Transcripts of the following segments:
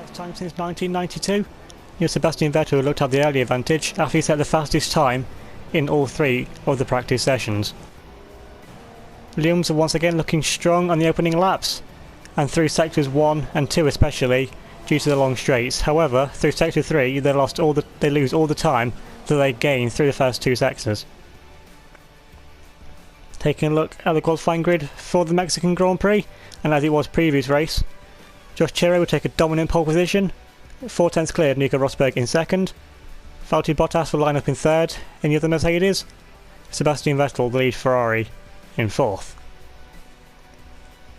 first time since 1992, Sebastian Vettel looked to have the early advantage after he set the fastest time in all three of the practice sessions. Williams are once again looking strong on the opening laps, and through sectors 1 and 2 especially, due to the long straights. However, through sector 3 they lose all the time that they gained through the first two sectors. Taking a look at the qualifying grid for the Mexican Grand Prix, and as it was previous race, Josh Chiro will take a dominant pole position, 4 tenths clear of Nico Rosberg in second, Valtteri Bottas will line up in third in the other Mercedes, Sebastian Vettel the lead Ferrari in fourth.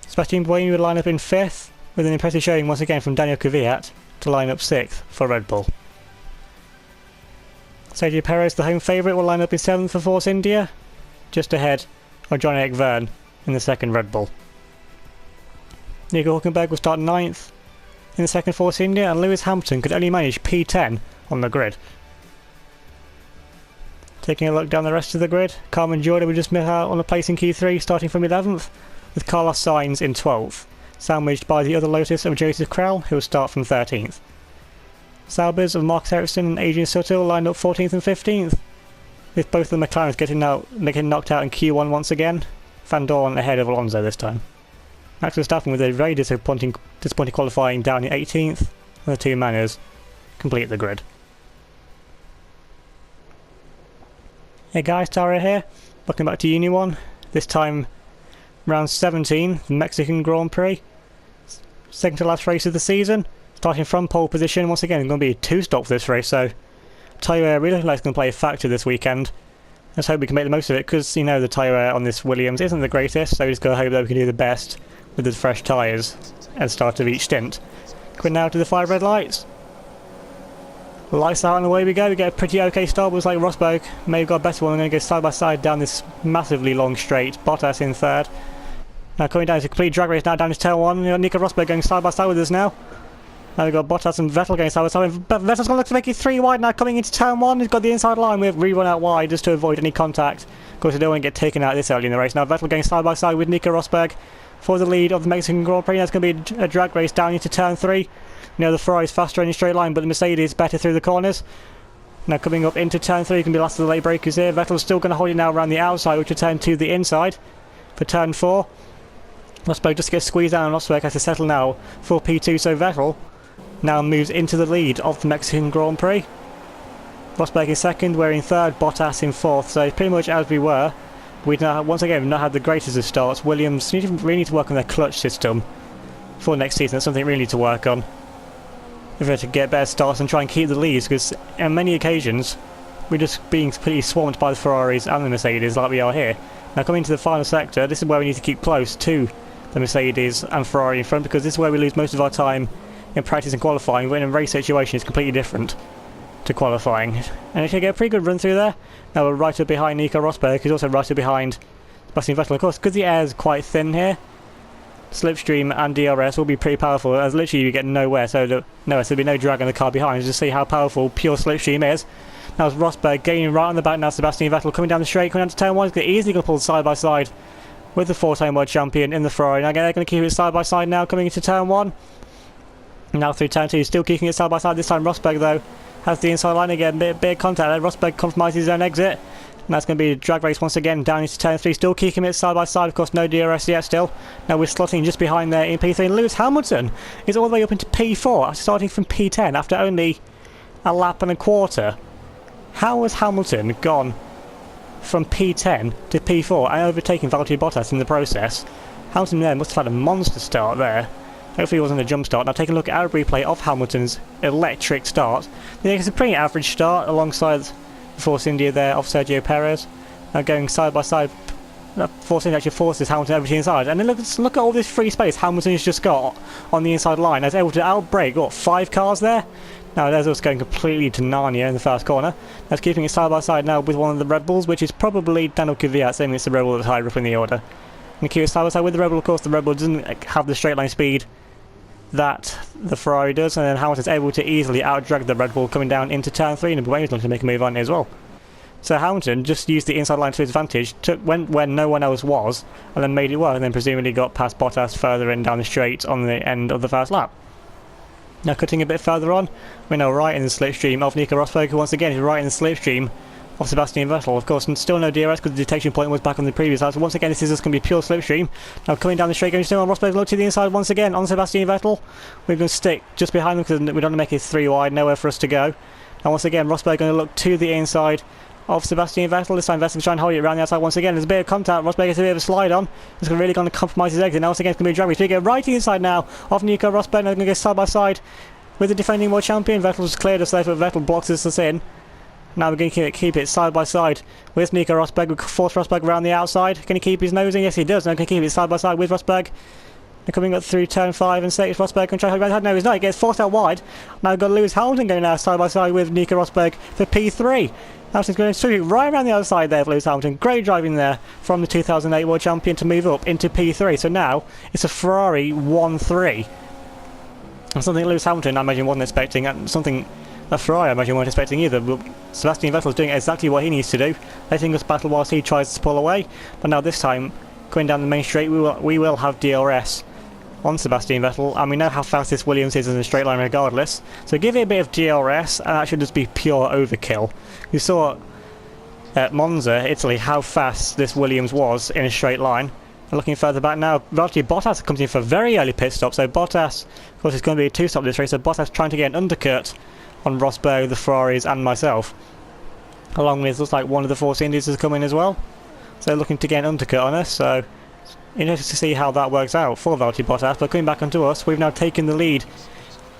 Sebastian Buemi will line up in fifth, with an impressive showing once again from Daniel Kvyat to line up sixth for Red Bull. Sergio Perez, the home favourite, will line up in seventh for Force India, just ahead of John-Eric Verne in the second Red Bull. Nico Hülkenberg will start ninth in the second Force India, and Lewis Hamilton could only manage P10 on the grid. Taking a look down the rest of the grid, Carmen Jordan will just miss out on a place in Q3 starting from 11th, with Carlos Sainz in 12th, sandwiched by the other Lotus of Joseph Krell, who will start from 13th. Saubers of Marcus Ericsson and Adrian Sutil lined up 14th and 15th, with both of the McLarens getting knocked out in Q1 once again, Van Dorn ahead of Alonso this time. Max Verstappen with a very disappointing qualifying down in 18th, and the two Manners complete the grid. Hey guys, Tara here, welcome back to UniONE, this time round 17, the Mexican Grand Prix, second to last race of the season, starting from pole position. Once again, it's going to be a two-stop for this race, so tyre wear really looks like it's going to play a factor this weekend. Let's hope we can make the most of it, because you know the tyre wear on this Williams isn't the greatest, so we just got to hope that we can do the best with the fresh tyres at the start of each stint. Going now to the 5 red lights. Lights out and away we go. We get a pretty okay start, but it's like Rosberg may have got a better one. We're going to go side by side down this massively long straight. Bottas in third. Now coming down, it's a complete drag race now down to turn 1. You got Nico Rosberg going side by side with us now. Now we've got Bottas and Vettel going side by side. But Vettel's going to look to make it 3 wide now coming into turn 1. He's got the inside line. We've rerun out wide just to avoid any contact. Of course, we don't want to get taken out this early in the race. Now Vettel going side by side with Nico Rosberg for the lead of the Mexican Grand Prix. That's going to be a drag race down into turn 3. You know, the Ferrari's faster in a straight line, but the Mercedes better through the corners. Now coming up into turn 3, can be last of the late breakers here. Vettel's still going to hold it now around the outside, which will turn to the inside for turn 4. Rosberg just gets squeezed down, and Rosberg has to settle now for P2, so Vettel now moves into the lead of the Mexican Grand Prix. Rosberg is second, we're in third, Bottas in fourth, so pretty much as we were. We've now, once again, not had the greatest of starts. Williams really need to work on their clutch system for next season. That's something we really need to work on if we're to get better starts and try and keep the leads, because on many occasions we're just being pretty swamped by the Ferraris and the Mercedes like we are here. Now coming to the final sector, this is where we need to keep close to the Mercedes and Ferrari in front, because this is where we lose most of our time in practice and qualifying. When in a race situation it's completely different to qualifying. And if you get a pretty good run through there, now we're right up behind Nico Rosberg, who's also right up behind Sebastian Vettel. Of course, because the air is quite thin here, slipstream and DRS will be pretty powerful, as literally you get nowhere, so there'll be no drag on the car behind. Just see how powerful pure slipstream is. Now it's Rosberg gaining right on the back now. Sebastian Vettel coming down the straight, coming down to turn 1. He's easily going to pull side by side with the 4-time world champion in the Ferrari. Now they're going to keep it side by side now coming into turn 1. Now through turn 2, still keeping it side by side. This time Rosberg though has the inside line again, bit of contact there. Rosberg compromises his own exit. And that's going to be a drag race once again down into turn 3, still keeping it side by side. Of course, no DRS yet still. Now we're slotting just behind there in P3. And Lewis Hamilton is all the way up into P4, starting from P10 after only a lap and a quarter. How has Hamilton gone from P10 to P4 and overtaking Valtteri Bottas in the process? Hamilton there must have had a monster start there. Hopefully it wasn't a jump start. Now taking a look at our replay of Hamilton's electric start. It's a pretty average start alongside Force India there off Sergio Perez. Now going side by side, Force India actually forces Hamilton over to the inside. And then look at all this free space Hamilton's just got on the inside line. He's able to outbrake, 5 cars there? Now there's us going completely to Narnia in the first corner. That's keeping it side by side now with one of the Red Bulls, which is probably Daniel Kvyat, saying it's the Red Bull that's higher up in the order. And keep it side by side with the Red Bull. Of course, the Red Bull doesn't have the straight line speed that the Ferrari does, and then Hamilton's able to easily outdrag the Red Bull coming down into turn 3, and Buemi's looking to make a move on it as well. So Hamilton just used the inside line to his advantage, went where no one else was, and then made it work, and then presumably got past Bottas further in down the straight on the end of the first lap. Now cutting a bit further on, we're now right in the slipstream of Nico Rosberg, who once again is right in the slipstream of Sebastian Vettel. Of course, still no DRS because the detection point was back on the previous lap. So once again, this is just going to be pure slipstream. Now coming down the straight, going still on Rosberg, look to the inside once again on Sebastian Vettel. We're going to stick just behind them because we don't want to make it 3 wide, nowhere for us to go. And once again, Rosberg going to look to the inside of Sebastian Vettel. This time Vettel's trying to hold it around the outside once again. There's a bit of contact. Rosberg gets a bit of a slide on. It's really going to compromise his exit. Now once again, it's going to be a drag race. We get right to the inside now of Nico Rosberg. Now they're going to go side by side with the defending world champion. Vettel's cleared us there, but Vettel blocks us in. Now we're going to keep it side by side with Nico Rosberg. We force Rosberg around the outside. Can he keep his nose in? Yes, he does. Now going to keep it side by side with Rosberg. They're coming up through turn 5 and 6. Rosberg can try to hold around. No, he's not. He gets forced out wide. Now we've got Lewis Hamilton going now side by side with Nico Rosberg for P3. Hamilton's going to swoop right around the other side there for Lewis Hamilton. Great driving there from the 2008 world champion to move up into P3. So now it's a Ferrari 1-3. And something Lewis Hamilton, I imagine, wasn't expecting, and something that Ferrari, I imagine, weren't expecting either. But Sebastian Vettel's doing exactly what he needs to do, letting us battle whilst he tries to pull away. But now this time, going down the main straight, we will have DRS on Sebastian Vettel, and we know how fast this Williams is in a straight line regardless. So give it a bit of DRS, and that should just be pure overkill. You saw at Monza, Italy, how fast this Williams was in a straight line. Looking further back now, Valtteri Bottas comes in for a very early pit stop, so Bottas, of course it's going to be a 2-stop this race, so Bottas trying to get an undercut on Rosberg, the Ferraris and myself. Along with, looks like one of the Force Indies has come in as well. So looking to get an undercut on us, so interesting to see how that works out for Valtteri Bottas. But coming back onto us, we've now taken the lead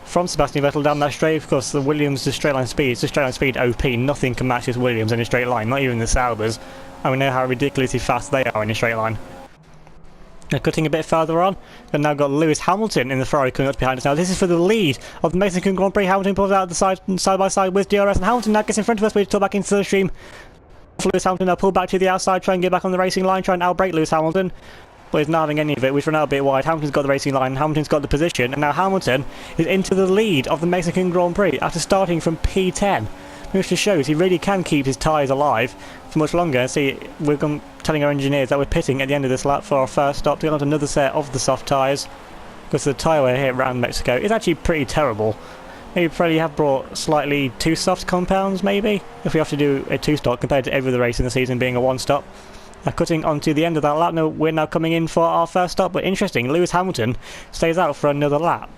from Sebastian Vettel down that straight. Of course the Williams, the straight line speed, it's the straight line speed OP, nothing can match this Williams in a straight line, not even the Saubers. And we know how ridiculously fast they are in a straight line. Now cutting a bit further on, we've now got Lewis Hamilton in the Ferrari coming up behind us now. This is for the lead of the Mexican Grand Prix. Hamilton pulls out the side by side with DRS, and Hamilton now gets in front of us. We talk back into the stream. Lewis Hamilton now pull back to the outside, try and get back on the racing line, try and outbrake Lewis Hamilton. But he's not having any of it. We've run out a bit wide. Hamilton's got the racing line, Hamilton's got the position, and now Hamilton is into the lead of the Mexican Grand Prix after starting from P10. Which just shows he really can keep his tyres alive for much longer. See, we're telling our engineers that we're pitting at the end of this lap for our first stop to get on to another set of the soft tyres, because the tyre wear here around Mexico is actually pretty terrible. Maybe probably have brought slightly too soft compounds, maybe, if we have to do a 2-stop compared to every other race in the season being a 1-stop. Cutting onto the end of that lap, now we're now coming in for our first stop, but interesting, Lewis Hamilton stays out for another lap.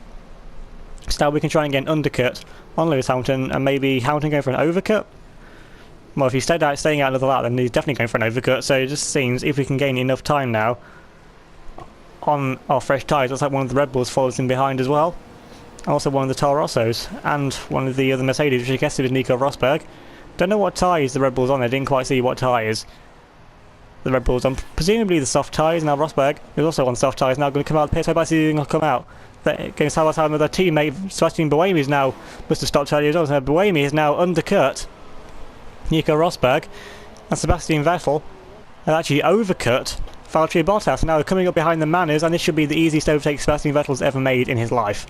So now we can try and get an undercut on Lewis Hamilton, and maybe Hamilton going for an overcut. Well, if he's staying out another lap, then he's definitely going for an overcut. So it just seems if we can gain enough time now on our fresh tyres. Looks like one of the Red Bulls follows in behind as well. Also one of the Toro Rossos and one of the other Mercedes, which I guess it was Nico Rosberg. Don't know what tyres the Red Bull's on. I didn't quite see what tyres the Red Bull's on. Presumably the soft tyres. Now Rosberg is also on soft tyres. Now going to come out of the pit. So I see he's going to come out. Going side by side with their teammate Sebastian Buemi is now must have stopped earlier as well. So Buemi is now undercut Nico Rosberg, and Sebastian Vettel has actually overcut Valtteri Bottas. Now they're coming up behind the Manners, and this should be the easiest overtake Sebastian Vettel's ever made in his life.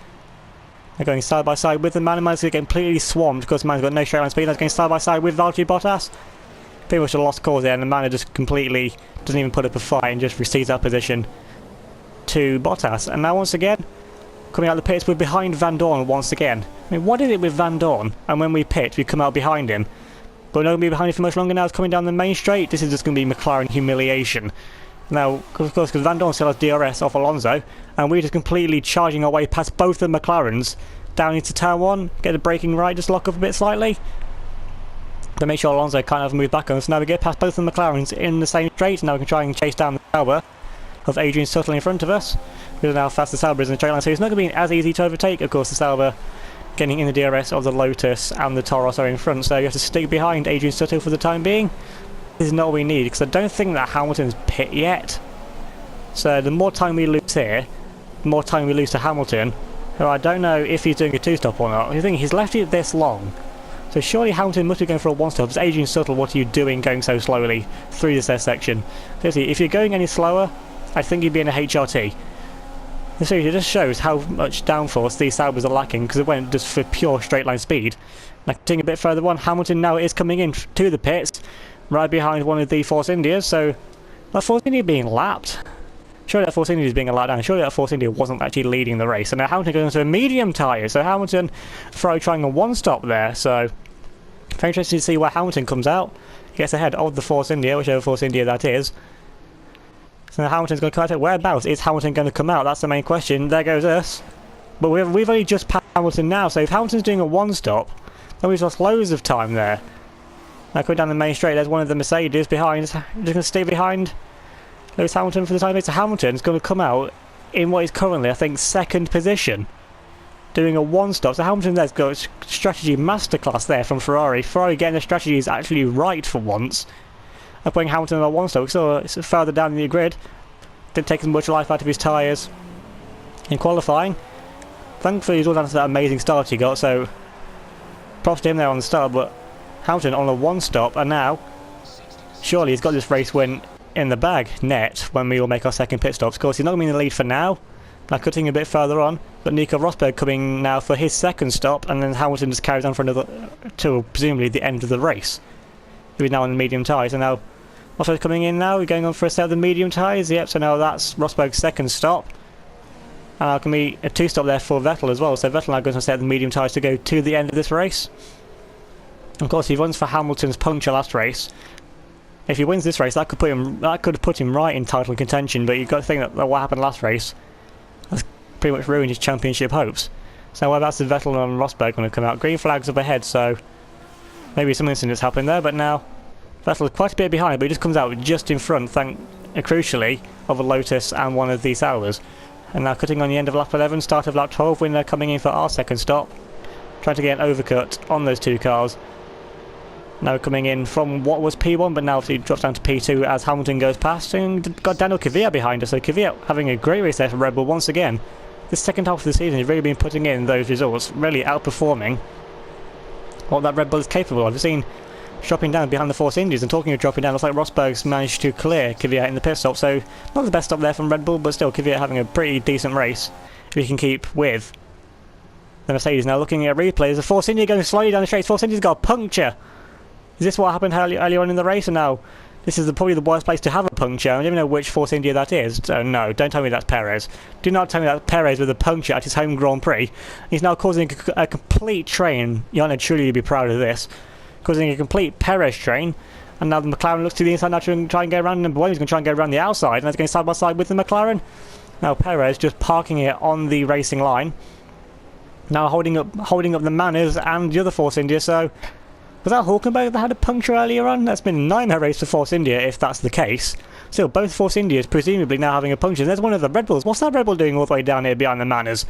They're going side by side with the Manor. Man's going to get completely swamped because the Man's got no straight line speed. They're going side by side with Valtteri Bottas. Pretty much a lost cause there, and the Manor just completely doesn't even put up a fight and just recedes that position to Bottas. And now once again, coming out of the pits, we're behind Van Dorn once again. I mean, what is it with Van Dorn? And when we pit, we come out behind him. But we're not going to be behind him for much longer now. It's coming down the main straight. This is just going to be McLaren humiliation. Now, of course, because Van Dorn still has DRS off Alonso, and we're just completely charging our way past both the McLarens down into turn 1. Get the braking right, just lock up a bit slightly. Then make sure Alonso can't have moved back on us. Now we get past both the McLarens in the same straight. Now we can try and chase down the Sauber of Adrian Sutil in front of us. We don't know how fast the Sauber is in the straight line, so it's not going to be as easy to overtake. Of course, the Sauber getting in the DRS of the Lotus and the Toro Rosso in front, so you have to stick behind Adrian Sutil for the time being. This is not what we need, because I don't think that Hamilton's pit yet. So the more time we lose here, the more time we lose to Hamilton, who I don't know if he's doing a 2-stop or not. I think he's left it this long, so surely Hamilton must be going for a 1-stop. It's Adrian Sutil, what are you doing going so slowly through this section? Seriously, if you're going any slower, I think you'd be in a HRT. Seriously, it just shows how much downforce these Saubers are lacking, because it went just for pure straight line speed. Now continuing a bit further on, Hamilton now is coming in to the pits, right behind one of the Force Indias, so that Force India being lapped. Surely that Force India is being allowed down. Surely that Force India wasn't actually leading the race. And now Hamilton goes into a medium tyre. So Hamilton trying a one-stop there. So very interesting to see where Hamilton comes out. He gets ahead of the Force India, whichever Force India that is. So now Hamilton's going to come out. Whereabouts is Hamilton going to come out? That's the main question. There goes us. But we've only just passed Hamilton now. So if Hamilton's doing a one-stop, then we've lost loads of time there. Now coming down the main straight, there's one of the Mercedes behind. Just going to stay behind Lewis Hamilton for the time being. So Hamilton's going to come out in what is currently, I think, second position, doing a one-stop. So Hamilton there's got a strategy masterclass there from Ferrari. Ferrari getting the strategy is actually right for once. And putting Hamilton on a one-stop. So it's further down the grid. Didn't take as much life out of his tyres in qualifying. Thankfully he's all down to that amazing start he got. So props to him there on the start. But Hamilton on a one-stop, and now surely he's got this race win in the bag net when we will make our second pit stops. Of course, he's not going to be in the lead for now. Now cutting a bit further on, but Nico Rosberg coming now for his second stop, and then Hamilton just carries on for another till presumably the end of the race. He's now on the medium tyres, and now Rosberg's coming in now. We're going on for a set of the medium tyres. Yep, so now that's Rosberg's second stop, and now can be a two-stop there for Vettel as well. So Vettel now goes on a set of the medium tyres to go to the end of this race. Of course, he runs for Hamilton's puncture last race. If he wins this race, that could put him right in title contention. But you've got to think that what happened last race has pretty much ruined his championship hopes. So whereabouts is Vettel and Rosberg going to come out? Green flags up ahead, so maybe some incidents happened there. But now Vettel is quite a bit behind, but he just comes out just in front, crucially, of a Lotus and one of the Sauers. And now cutting on the end of lap 11, start of lap 12, when they're coming in for our second stop, trying to get an overcut on those two cars. Now coming in from what was P1, but now he drops down to P2 as Hamilton goes past, and got Daniel Kvyat behind us. So Kvyat having a great race there for Red Bull once again. This second half of the season, he's really been putting in those results, really outperforming what that Red Bull is capable of. We've seen dropping down behind the Force Indies, and talking of dropping down, looks like Rosberg's managed to clear Kvyat in the pit stop. So not the best stop there from Red Bull, but still Kvyat having a pretty decent race if he can keep with the Mercedes. Now looking at replays, the Force India going slowly down the straight. Force India's got a puncture. Is this what happened earlier on in the race? And now this is probably the worst place to have a puncture. I don't even know which Force India that is. So no, don't tell me that's Perez. Do not tell me that's Perez with a puncture at his home Grand Prix. He's now causing a complete train. UniONE truly would be proud of this. Causing a complete Perez train. And now the McLaren looks to the inside now to try and go around number one. He's going to try and go around the outside. And that's going side by side with the McLaren. Now Perez just parking it on the racing line. Now holding up the Manners and the other Force India. So was that Hulkenberg that had a puncture earlier on? That's been a nightmare race for Force India if that's the case. Still, both Force Indias presumably now having a puncture. And there's one of the Red Bulls. What's that Red Bull doing all the way down here behind the Manners?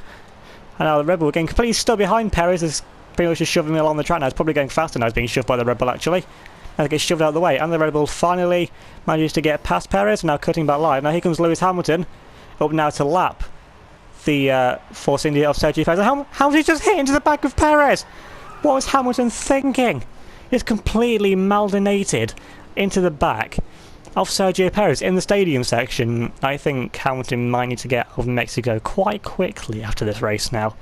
And now the Red Bull getting completely stuck behind Perez. Is pretty much just shoving him along the track now. It's probably going faster now. It's being shoved by the Red Bull actually. And it gets shoved out of the way. And the Red Bull finally manages to get past Perez. Now cutting back live. Now here comes Lewis Hamilton. Up now to lap the Force India of Sergio Perez. Hamilton just hit into the back of Perez. What was Hamilton thinking? It's completely maldonated into the back of Sergio Perez in the stadium section. I think Hamilton might need to get out of Mexico quite quickly after this race now.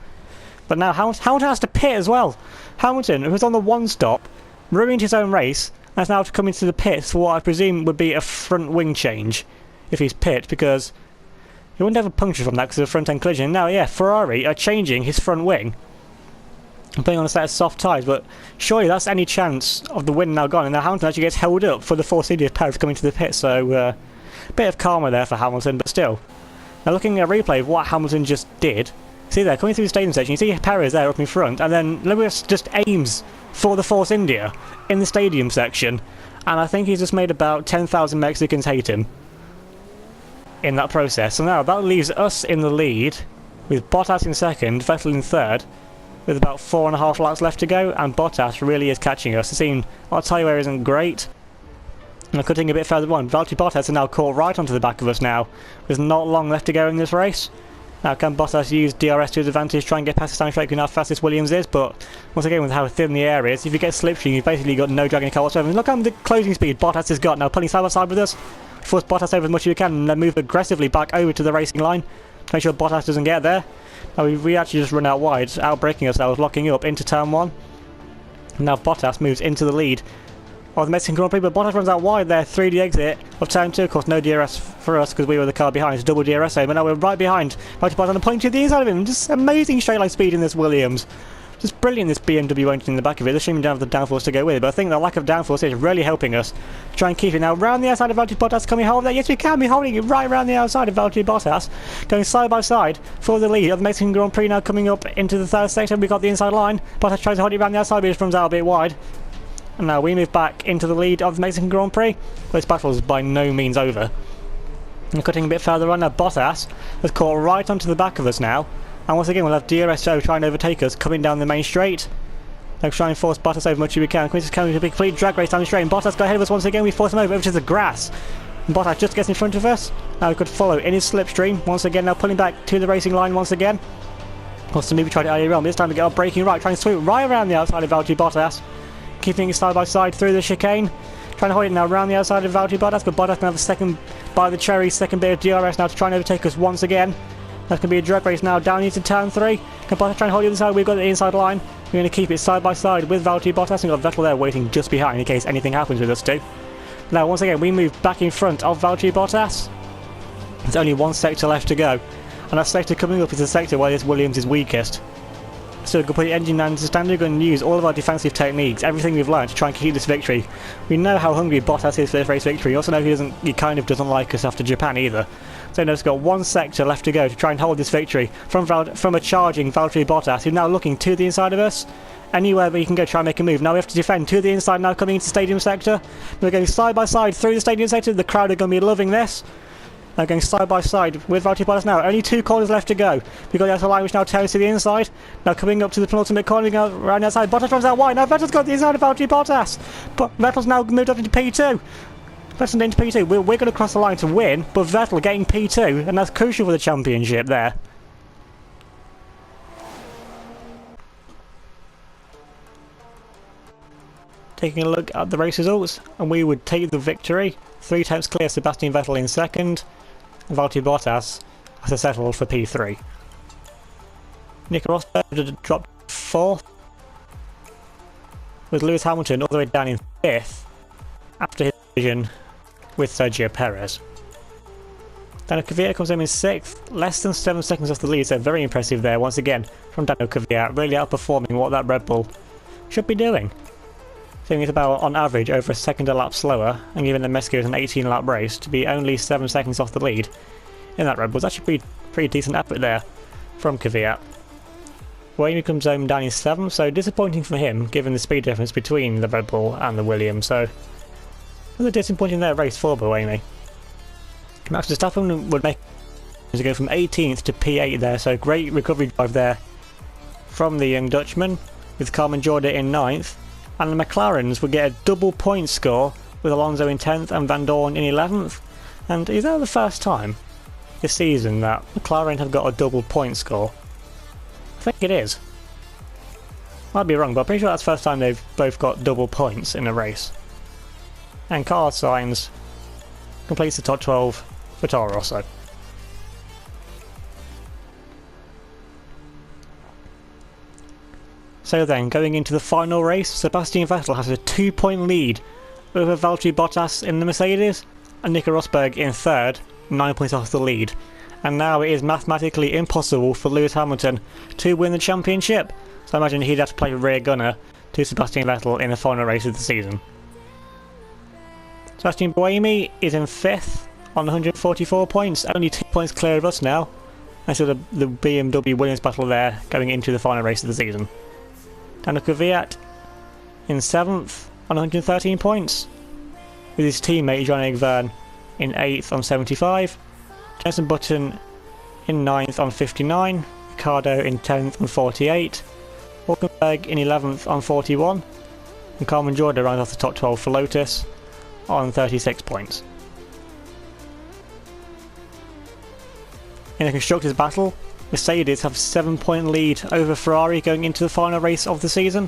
But now Hamilton has to pit as well. Hamilton, who was on the one stop, ruined his own race, and has now to come into the pits for what I presume would be a front wing change if he's pit, because he wouldn't have a puncture from that because of the front end collision. Now, yeah, Ferrari are changing his front wing and putting on a set of soft tyres, but surely that's any chance of the win now gone. And now Hamilton actually gets held up for the Force India Perez coming to the pit, so a bit of karma there for Hamilton, but still. Now looking at a replay of what Hamilton just did, see there, coming through the stadium section, you see Perez there up in front, and then Lewis just aims for the Force India in the stadium section, and I think he's just made about 10,000 Mexicans hate him in that process. So now that leaves us in the lead, with Bottas in second, Vettel in third, with about 4.5 laps left to go, and Bottas really is catching us. It seems our tyre wear isn't great. And cutting a bit further on, Valtteri Bottas is now caught right onto the back of us now. There's not long left to go in this race. Now can Bottas use DRS to his advantage, try and get past the stand straight, how fast Williams is, but once again with how thin the air is, if you get slipstream you've basically got no dragging car whatsoever. And look how the closing speed Bottas has got now, pulling side by side with us. Force Bottas over as much as you can and then move aggressively back over to the racing line to make sure Bottas doesn't get there. Now we actually just run out wide, out braking ourselves, locking up into turn one. Now Bottas moves into the lead of the Mexican Grand Prix, but Bottas runs out wide there through the exit of turn 2. Of course, no DRS for us because we were the car behind. It's double DRS zone, but now we're right behind Valtteri Bottas and pointing to the inside of him. Just amazing straight line speed in this Williams. Just brilliant, this BMW engine in the back of it. They're showing we don't have the downforce to go with it, but I think the lack of downforce is really helping us try and keep it. Now, round the outside of Valtteri Bottas, can we hold that? Yes, we can. We're holding it right around the outside of Valtteri Bottas, going side by side for the lead of the Mexican Grand Prix. Now coming up into the third sector, we've got the inside line. Bottas tries to hold it around the outside, but it just runs out a bit wide. And now we move back into the lead of the Mexican Grand Prix. This battle is by no means over. And cutting a bit further on now, Bottas has caught right onto the back of us now. And once again, we'll have DRS trying to overtake us, coming down the main straight. Now try and force Bottas over as much as we can. It's coming to a big complete drag race down the straight. And Bottas got ahead of us once again. We force him over to the grass. And Bottas just gets in front of us. Now we could follow in his slipstream. Once again, now pulling back to the racing line once again. Of course, maybe tried it earlier on. This time we get up braking right, trying to sweep right around the outside of Valtteri Bottas. Keeping it side by side through the chicane. Trying to hold it now around the outside of Valtteri Bottas. But Bottas now the second by the cherry, second bit of DRS now to try and overtake us once again. That's going to be a drag race now down into turn 3. Can Bottas try and hold the other side? We've got the inside line. We're going to keep it side by side with Valtteri Bottas. And we've got Vettel there waiting just behind in case anything happens with us too. Now once again we move back in front of Valtteri Bottas. There's only one sector left to go. And that sector coming up is the sector where this Williams is weakest. So we're going to put the engine down to standard. We're going to use all of our defensive techniques, everything we've learned to try and keep this victory. We know how hungry Bottas is for this race victory. We also know he kind of doesn't like us after Japan either. So now it's got one sector left to go to try and hold this victory from a charging Valtteri Bottas, who's now looking to the inside of us. Anywhere where you can go try and make a move. Now we have to defend to the inside now coming into stadium sector. We're going side by side through the stadium sector. The crowd are going to be loving this. Now going side by side with Valtteri Bottas now. Only 2 corners left to go. We've got the outer line which now turns to the inside. Now coming up to the penultimate corner, we go around the outside. Bottas runs out wide. Now Vettel's got the inside of Valtteri Bottas. But Vettel's now moved up into P2. Vettel's into P2. We're going to cross the line to win, but Vettel getting P2, and that's crucial for the championship there. Taking a look at the race results, and we would take the victory. 3 tenths clear Sebastian Vettel in second. Valtteri Bottas has to settle for P3. Nico Rosberg dropped 4th, with Lewis Hamilton all the way down in 5th after his collision with Sergio Perez. Daniel Kvyat comes home in 6th, less than 7 seconds off the lead, so very impressive there once again from Daniel Kvyat, really outperforming what that Red Bull should be doing. I think it's about, on average, over a second a lap slower, and given that Mexico is an 18-lap race, to be only 7 seconds off the lead in that Red Bull is actually pretty decent effort there from Kvyat. Buemi comes home down in 7th, so disappointing for him, given the speed difference between the Red Bull and the Williams, so it was a disappointing there race for Buemi. Max Verstappen would make to go from 18th to P8 there, so great recovery drive there from the young Dutchman, with Carmen Jorda in 9th. And the McLarens would get a double point score with Alonso in 10th and Van Dorn in 11th. And is that the first time this season that McLaren have got a double point score? I think it is. Might be wrong, but I'm pretty sure that's the first time they've both got double points in a race. And Carlos Sainz completes the top 12 for Toro Rosso. So then, going into the final race, Sebastian Vettel has a 2-point lead over Valtteri Bottas in the Mercedes, and Nico Rosberg in 3rd, 9 points off the lead. And now it is mathematically impossible for Lewis Hamilton to win the championship, so I imagine he'd have to play rear gunner to Sebastian Vettel in the final race of the season. Sebastian Buemi is in 5th on 144 points, only 2 points clear of us now, and so the BMW Williams battle there going into the final race of the season. Daniel Kvyat in 7th on 113 points, with his teammate Jean-Eric Vergne in 8th on 75, Jenson Button in 9th on 59, Ricciardo in 10th on 48, Hulkenberg in 11th on 41, and Carmen Jorda rounds off the top 12 for Lotus on 36 points. In the Constructors' battle, Mercedes have a 7-point lead over Ferrari going into the final race of the season,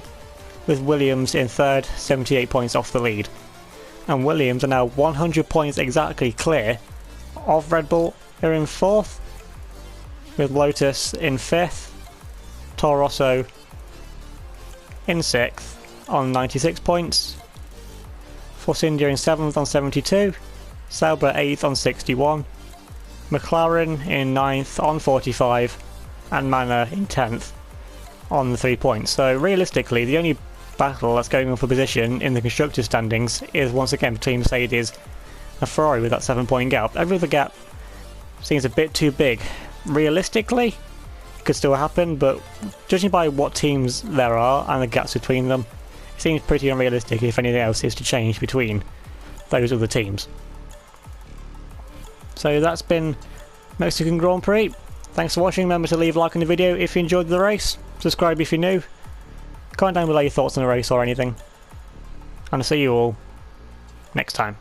with Williams in 3rd, 78 points off the lead. And Williams are now 100 points exactly clear of Red Bull, who are in 4th, with Lotus in 5th, Toro Rosso in 6th on 96 points, Force India in 7th on 72, Sauber 8th on 61, McLaren in 9th on 45, and Manor in 10th on the 3 points. So realistically, the only battle that's going on for position in the constructors' standings is once again between Mercedes and Ferrari with that 7-point gap. Every other gap seems a bit too big. Realistically, it could still happen, but judging by what teams there are and the gaps between them, it seems pretty unrealistic if anything else is to change between those other teams. So that's been Mexican Grand Prix. Thanks for watching. Remember to leave a like on the video if you enjoyed the race, subscribe if you're new, comment down below your thoughts on the race or anything, and I'll see you all next time.